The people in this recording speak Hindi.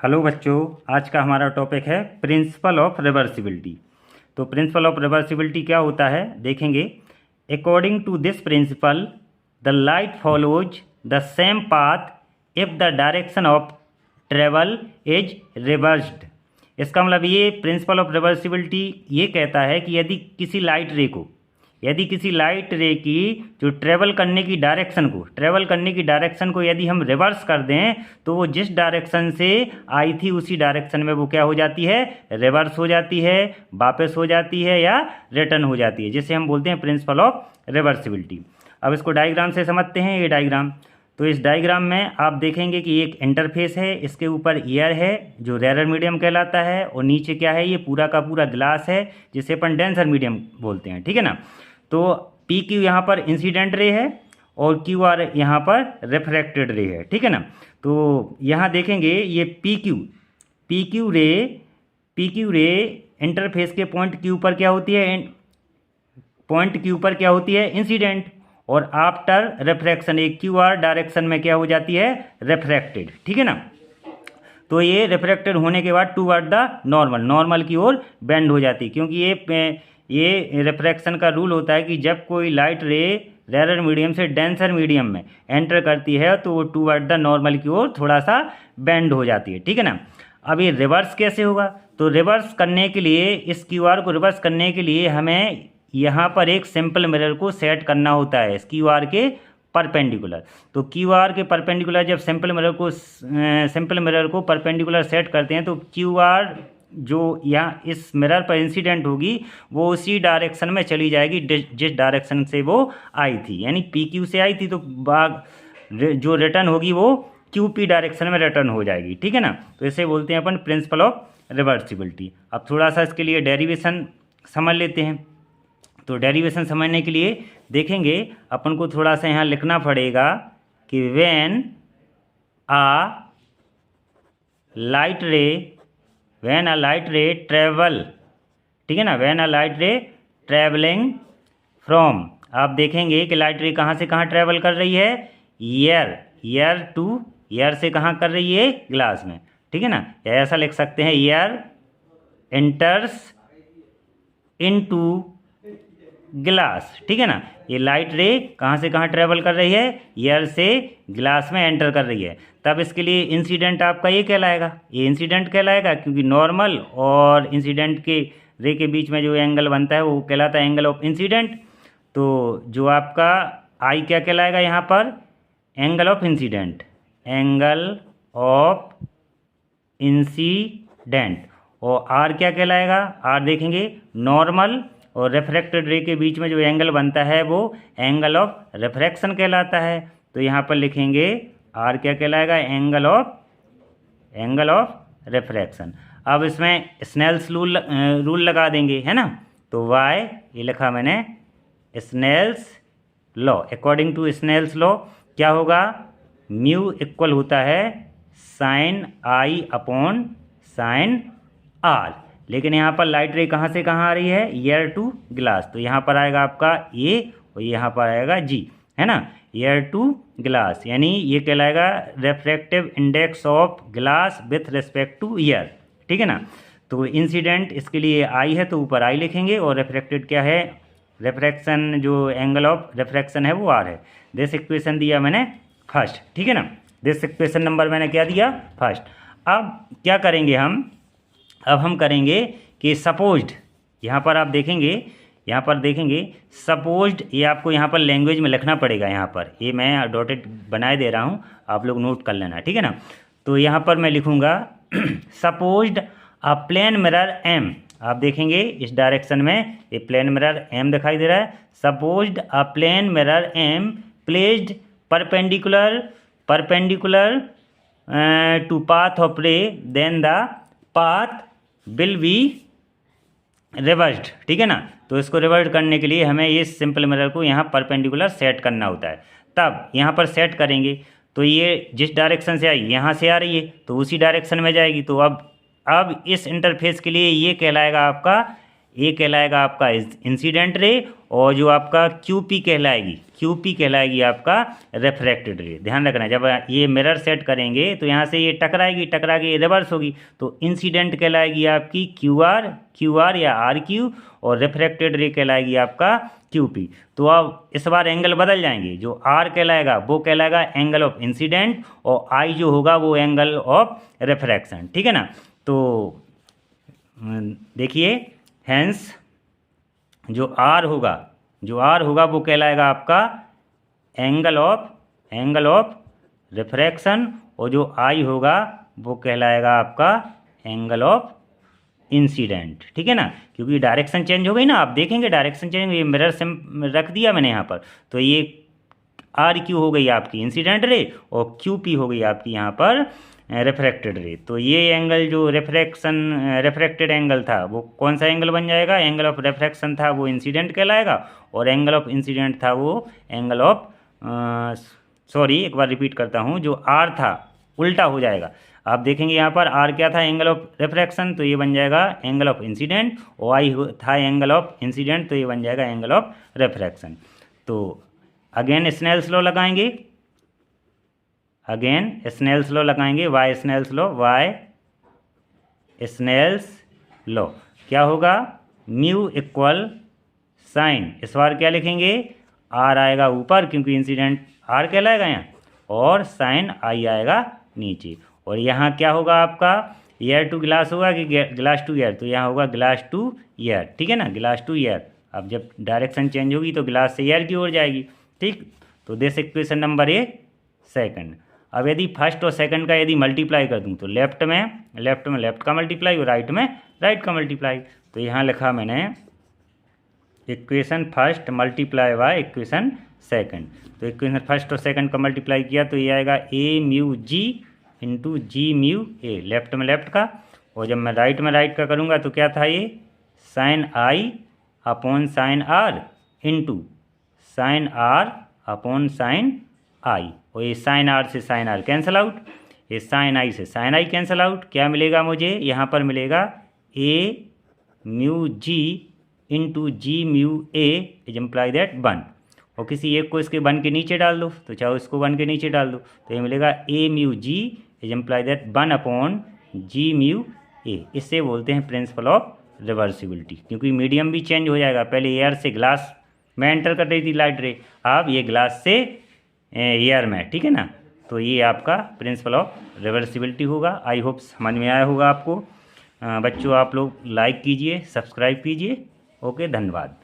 हेलो बच्चों, आज का हमारा टॉपिक है प्रिंसिपल ऑफ रिवर्सिबिलिटी। तो प्रिंसिपल ऑफ रिवर्सिबिलिटी क्या होता है देखेंगे। According to this principle the light follows the same path if the direction of travel is reversed. इसका मतलब ये प्रिंसिपल ऑफ रिवर्सिबिलिटी ये कहता है कि यदि किसी लाइट रे की जो ट्रेवल करने की डायरेक्शन को यदि हम रिवर्स कर दें तो वो जिस डायरेक्शन से आई थी उसी डायरेक्शन में वो क्या हो जाती है, रिवर्स हो जाती है, वापस हो जाती है या रिटर्न हो जाती है, जिसे हम बोलते हैं प्रिंसिपल ऑफ रिवर्सिबिलिटी। अब इसको डायग्राम से समझते हैं। ये डायग्राम, तो इस डायग्राम में आप देखेंगे कि एक इंटरफेस है, इसके ऊपर एयर है जो रेयर मीडियम कहलाता है, और नीचे क्या है, ये पूरा का पूरा ग्लास है जिसे अपन डेंसर मीडियम बोलते हैं, ठीक है ना। तो पी क्यू यहाँ पर इंसिडेंट रे है और क्यू आर यहाँ पर रिफ्रैक्टेड रे है, ठीक है ना। तो यहाँ देखेंगे ये पी क्यू रे इंटरफेस के पॉइंट क्यू पर क्या होती है, इंसिडेंट, और आफ्टर रिफ्रैक्शन एक क्यू आर डायरेक्शन में क्या हो जाती है, रिफ्रैक्टेड, ठीक है ना। तो ये रिफ्रैक्टेड होने के बाद टूवर्ड द नॉर्मल की ओर बेंड हो जाती है, क्योंकि ये रिफ्रैक्शन का रूल होता है कि जब कोई लाइट रे रेयर मीडियम से डेंसर मीडियम में एंटर करती है तो वो टूवर्ड द नॉर्मल की ओर थोड़ा सा बेंड हो जाती है, ठीक है ना। अब ये रिवर्स कैसे होगा, तो रिवर्स करने के लिए, इस क्यू आर को रिवर्स करने के लिए हमें यहाँ पर एक सिंपल मिरर को सेट करना होता है इस क्यू आर के परपेंडिकुलर। तो क्यू आर के परपेंडिकुलर जब सिंपल मिरर को परपेंडिकुलर सेट करते हैं तो क्यू आर जो यहाँ इस मिरर पर इंसिडेंट होगी वो उसी डायरेक्शन में चली जाएगी जिस डायरेक्शन से वो आई थी, यानी पी क्यू से आई थी तो जो रिटर्न होगी वो क्यू पी डायरेक्शन में रिटर्न हो जाएगी, ठीक है ना। तो इसे बोलते हैं अपन प्रिंसिपल ऑफ रिवर्सिबिलिटी। अब थोड़ा सा इसके लिए डेरिवेशन समझ लेते हैं। तो डेरिवेशन समझने के लिए देखेंगे अपन को थोड़ा सा यहाँ लिखना पड़ेगा कि व्हेन अ लाइट रे ट्रेवल, ठीक है ना, व्हेन अ लाइट रे ट्रेवलिंग फ्रॉम, आप देखेंगे कि लाइट रे कहाँ से कहाँ ट्रेवल कर रही है, ईयर से कहाँ कर रही है, ग्लास में, ठीक है ना। या ऐसा लिख सकते हैं, ईयर एंटर्स इनटू ग्लास, ठीक है ना। ये लाइट रे कहाँ से कहाँ ट्रेवल कर रही है, ईयर से ग्लास में एंटर कर रही है, तब इसके लिए इंसिडेंट आपका ये इंसिडेंट कहलाएगा, क्योंकि नॉर्मल और इंसिडेंट के रे के बीच में जो एंगल बनता है वो कहलाता है एंगल ऑफ इंसिडेंट। तो जो आपका आई क्या कहलाएगा यहाँ पर, एंगल ऑफ इंसिडेंट, और आर क्या कहलाएगा, आर देखेंगे नॉर्मल और रिफ्रैक्टेड रे के बीच में जो एंगल बनता है वो एंगल ऑफ रिफ्रैक्शन कहलाता है। तो यहाँ पर लिखेंगे आर क्या कहलाएगा, एंगल ऑफ रिफ्रैक्शन। अब इसमें स्नेल्स रूल लगा देंगे, है ना। तो वाई ये लिखा मैंने, Snell's law, according to Snell's law क्या होगा, म्यू इक्वल होता है sine i upon sine r. लेकिन यहाँ पर लाइट रे कहाँ से कहाँ आ रही है, ईयर टू ग्लास, तो यहाँ पर आएगा आपका ए और यहाँ पर आएगा जी, है ना, ईयर टू ग्लास, यानी ये कहलाएगा refractive index of glass with respect two year, ठीक है ना। तो इंसिडेंट इसके लिए आई है तो ऊपर आई लिखेंगे, और रिफ्रैक्टेड क्या है, रिफ्रैक्शन जो एंगल ऑफ रिफ्रैक्शन है वो आर है। दिस इक्वेशन दिया मैंने फर्स्ट, ठीक है ना, दिस इक्वेशन नंबर मैंने क्या दिया, फर्स्ट। अब क्या करेंगे हम करेंगे कि सपोज्ड, यहाँ पर आप देखेंगे सपोज्ड, ये आपको यहाँ पर लैंग्वेज में लिखना पड़ेगा, यहाँ पर ये मैं डॉटेड बनाए दे रहा हूँ, आप लोग नोट कर लेना, ठीक है ना। तो यहाँ पर मैं लिखूँगा supposed a plane mirror M, आप देखेंगे इस डायरेक्शन में ये प्लेन मिरर एम दिखाई दे रहा है। Supposed a plane mirror M placed perpendicular to path of ray, then the path will be reversed, ठीक है ना। तो इसको रिवर्स करने के लिए हमें ये सिंपल मिरर को यहाँ परपेंडिकुलर सेट करना होता है। तब यहाँ पर सेट करेंगे तो ये जिस डायरेक्शन से आई, यहाँ से आ रही है तो उसी डायरेक्शन में जाएगी। तो अब इस इंटरफेस के लिए ये कहलाएगा आपका ए कहलाएगा आपका इंसिडेंट रे, और जो आपका क्यूपी कहलाएगी आपका रिफ्रैक्टेड रे। ध्यान रखना, जब ये मिरर सेट करेंगे तो यहाँ से ये टकरा के रिवर्स होगी, तो इंसिडेंट कहलाएगी आपकी क्यू आर या आर क्यू, और रिफ्रैक्टेड रे कहलाएगी आपका क्यूपी। तो अब इस बार एंगल बदल जाएंगे, जो आर कहलाएगा वो कहलाएगा एंगल ऑफ इंसिडेंट, और आई जो होगा वो एंगल ऑफ रिफ्रैक्शन। ठीक है ना। तो देखिए, हेंस जो आर होगा वो कहलाएगा आपका एंगल ऑफ रिफ्रैक्शन, और जो आई होगा वो कहलाएगा आपका एंगल ऑफ इंसिडेंट। ठीक है ना, क्योंकि डायरेक्शन चेंज हो गई ना, आप देखेंगे डायरेक्शन चेंज, ये मिरर से रख दिया मैंने यहाँ पर, तो ये आर क्यू हो गई आपकी इंसिडेंट रे, और क्यू पी हो गई आपकी यहाँ पर रिफ्रैक्टेड रे। तो ये एंगल जो रिफ्रैक्टेड एंगल था वो कौन सा एंगल बन जाएगा, एंगल ऑफ रिफ्रैक्शन था वो इंसिडेंट कहलाएगा, और एंगल ऑफ इंसिडेंट था वो एंगल ऑफ एक बार रिपीट करता हूँ, जो आर था उल्टा हो जाएगा। आप देखेंगे यहाँ पर आर क्या था, एंगल ऑफ रिफ्रैक्शन, तो ये बन जाएगा एंगल ऑफ इंसिडेंट, और आई था एंगल ऑफ इंसिडेंट, तो ये बन जाएगा एंगल ऑफ रिफ्रैक्शन। तो अगेन स्नेल्स लॉ लगाएंगे, वाई स्नेल्स लॉ क्या होगा, म्यू इक्वल साइन, इस बार क्या लिखेंगे, आर आएगा ऊपर क्योंकि इंसिडेंट आर कहलाएगा यहाँ, और साइन आई आएगा नीचे, और यहाँ क्या होगा आपका ईयर टू ग्लास होगा कि ग्लास टू ईयर, तो यहाँ होगा ग्लास टू ईयर। ठीक है ना, ग्लास टू ईयर। अब जब डायरेक्शन चेंज होगी तो ग्लास से ईयर की ओर जाएगी। ठीक, तो this equation number A second. अब यदि फर्स्ट और सेकंड का यदि मल्टीप्लाई कर दूँ तो लेफ्ट में लेफ्ट का मल्टीप्लाई, और राइट में राइट का मल्टीप्लाई। तो यहाँ लिखा मैंने equation first multiply by equation second. तो इक्वेशन फर्स्ट और सेकंड का मल्टीप्लाई किया तो ये आएगा ए mu g into g mu ए, लेफ्ट में लेफ्ट का, और जब मैं राइट में राइट का करूँगा तो क्या था, ये sine i upon sine r into sine r upon sine i, और ये साइन आर से साइन आर कैंसिल आउट, ये साइन आई से साइन आई कैंसिल आउट। क्या मिलेगा मुझे, यहाँ पर मिलेगा a mu g into g mu a is imply that 1, और किसी एक को इसके 1 के नीचे डाल दो, तो चाहे इसको 1 के नीचे डाल दो, तो ये मिलेगा a mu g is imply that 1 upon g mu a. इससे बोलते हैं प्रिंसिपल ऑफ रिवर्सिबिलिटी, क्योंकि मीडियम भी चेंज हो जाएगा। पहले एयर से ग्लास में एंटर कर रही थी लाइट रे, अब ये ग्लास से एयर में। ठीक है ना, तो ये आपका प्रिंसिपल ऑफ रिवर्सिबिलिटी होगा। आई होप समझ में आया होगा आपको। बच्चों आप लोग लाइक कीजिए, सब्सक्राइब कीजिए। ओके, धन्यवाद।